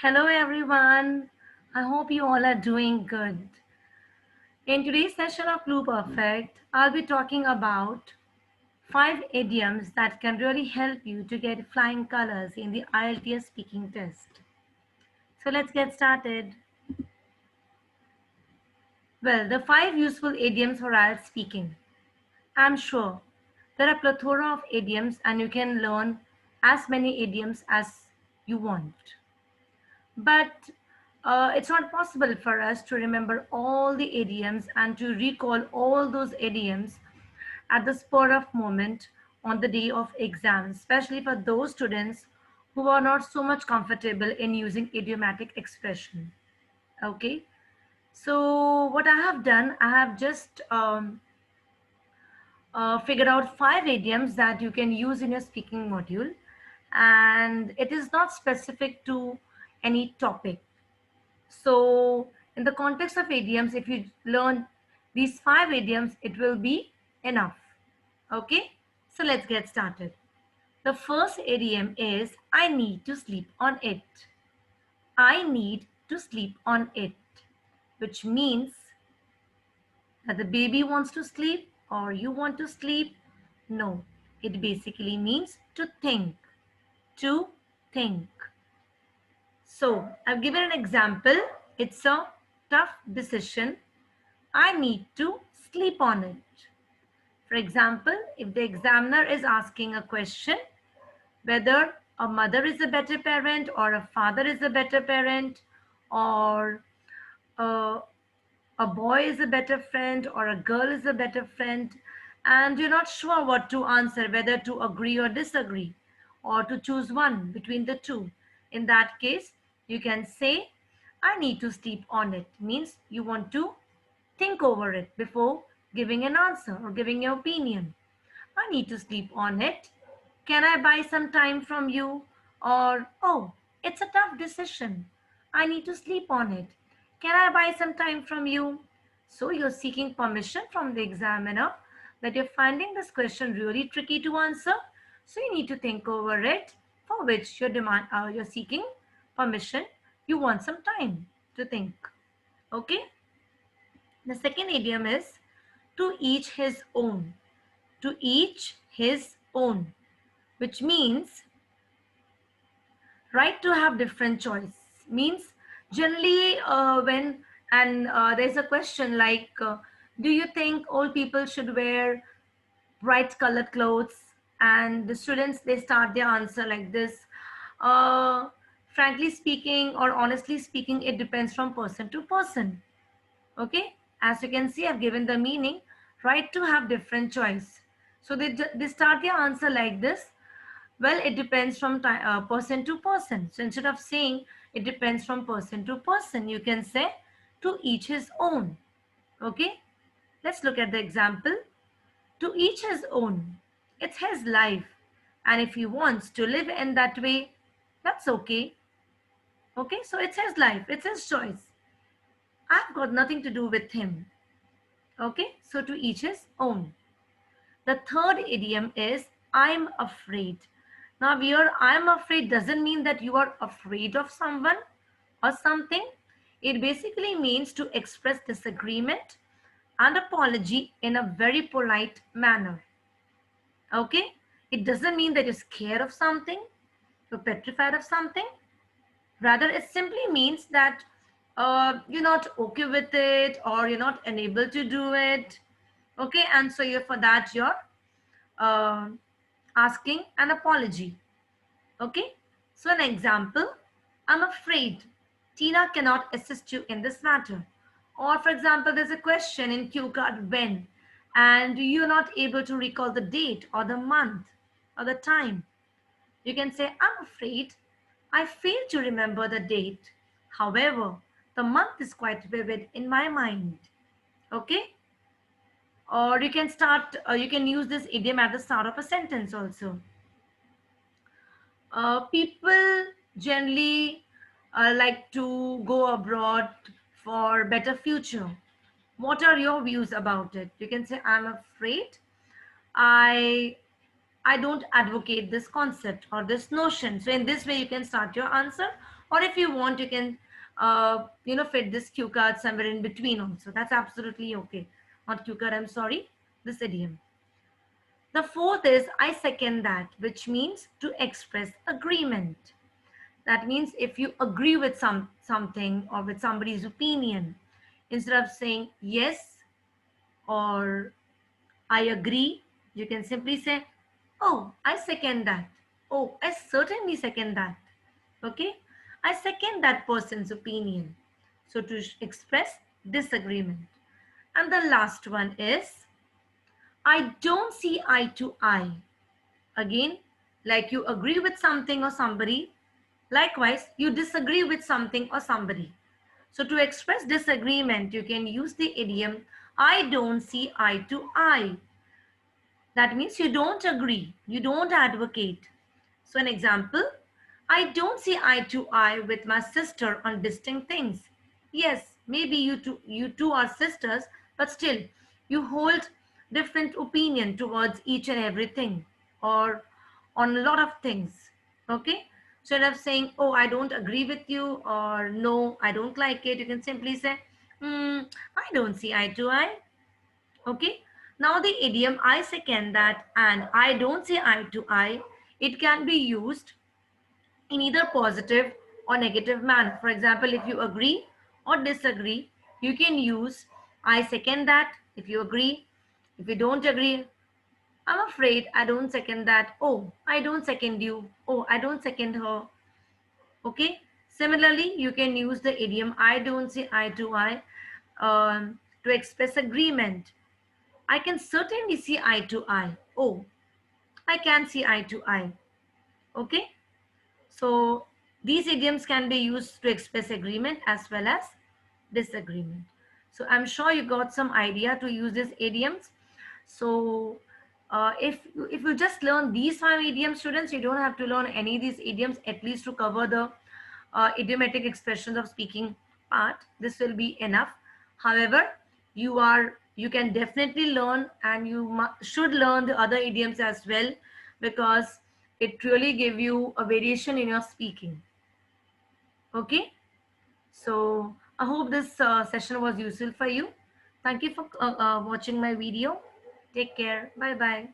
Hello everyone. I hope you all are doing good. In today's session of Blue Perfect, I'll be talking about 5 idioms that can really help you to get flying colors in the IELTS speaking test. So let's get started. Well, the 5 useful idioms for IELTS speaking. I'm sure there are plethora of idioms and you can learn as many idioms as you want. But it's not possible for us to remember all the idioms and to recall all those idioms at the spur of moment on the day of exam, especially for those students who are not so much comfortable in using idiomatic expression. Okay, so what I have done, I have just figured out 5 idioms that you can use in your speaking module, and it is not specific to any topic. So, in the context of idioms, if you learn these 5 idioms, it will be enough. Okay, so let's get started. The first idiom is I need to sleep on it. I need to sleep on it, which means that the baby wants to sleep or you want to sleep. No, it basically means to think. To think. So, I've given an example. It's a tough decision. I need to sleep on it. For example, if the examiner is asking a question, whether a mother is a better parent or a father is a better parent, or a, a boy is a better friend or a girl is a better friend, and you're not sure what to answer, whether to agree or disagree, or to choose one between the two. In that case, you can say, I need to sleep on it, means you want to think over it before giving an answer or giving your opinion. I need to sleep on it. Can I buy some time from you? Or, oh, it's a tough decision. I need to sleep on it. Can I buy some time from you? So you're seeking permission from the examiner that you're finding this question really tricky to answer. So you need to think over it, for which you're seeking permission. You want some time to think. Okay. The second idiom is to each his own. To each his own, which means right to have different choice. Means generally when and there's a question like, do you think all people should wear bright colored clothes? And the students they start their answer like this. Uh, Frankly speaking or honestly speaking, it depends from person to person. Okay, as you can see, I've given the meaning, right to have different choice. So they start their answer like this. Well, it depends from person to person. So instead of saying it depends from person to person, you can say to each his own. Okay, let's look at the example. To each his own. It's his life, and if he wants to live in that way, that's okay. Okay, so it's his life, it's his choice. I've got nothing to do with him. Okay, so to each his own. The third idiom is I'm afraid. Now, here I'm afraid doesn't mean that you are afraid of someone or something. It basically means to express disagreement and apology in a very polite manner. Okay, it doesn't mean that you're scared of something, you're petrified of something. Rather, it simply means that you're not okay with it or you're not unable to do it. Okay, and so you're for that you're uh, asking an apology. Okay, so an example, I'm afraid Tina cannot assist you in this matter. Or for example, there's a question in cue card when, and you're not able to recall the date or the month or the time. You can say, I'm afraid I failed to remember the date. However, the month is quite vivid in my mind. Okay, or you can use this idiom at the start of a sentence also. People generally like to go abroad for better future. What are your views about it? You can say, I'm afraid I I don't advocate this concept or this notion. So in this way, you can start your answer, or if you want, you can, fit this cue card somewhere in between also. That's absolutely okay. Not cue card, I'm sorry, this idiom. The fourth is I second that, which means to express agreement. That means if you agree with something or with somebody's opinion, instead of saying yes or I agree, you can simply say, oh, I second that. Oh, I certainly second that. Okay? I second that person's opinion. So to express disagreement. And the last one is, I don't see eye to eye. Again, like you agree with something or somebody, likewise, you disagree with something or somebody. So to express disagreement, you can use the idiom, I don't see eye to eye. That means you don't agree, you don't advocate. So an example, I don't see eye to eye with my sister on distinct things. Yes, maybe you two are sisters, but still you hold different opinion towards each and everything or on a lot of things. Okay? So instead of saying, oh, I don't agree with you or no, I don't like it, you can simply say, I don't see eye to eye. Okay. Now the idiom I second that and I don't see eye to eye, it can be used in either positive or negative manner. For example, if you agree or disagree, you can use I second that if you agree. If you don't agree, I'm afraid I don't second that. Oh, I don't second you. Oh, I don't second her. Okay. Similarly, you can use the idiom I don't see eye to eye to express agreement. I can certainly see eye to eye. Oh, I can see eye to eye. Okay. So these idioms can be used to express agreement as well as disagreement. So I'm sure you got some idea to use these idioms. So if you just learn these 5 idioms, students, you don't have to learn any of these idioms, at least to cover the idiomatic expressions of speaking part. This will be enough. However, you can definitely learn, and you should learn the other idioms as well, because it really give you a variation in your speaking. Okay. So I hope this session was useful for you. Thank you for watching my video. Take care. Bye bye.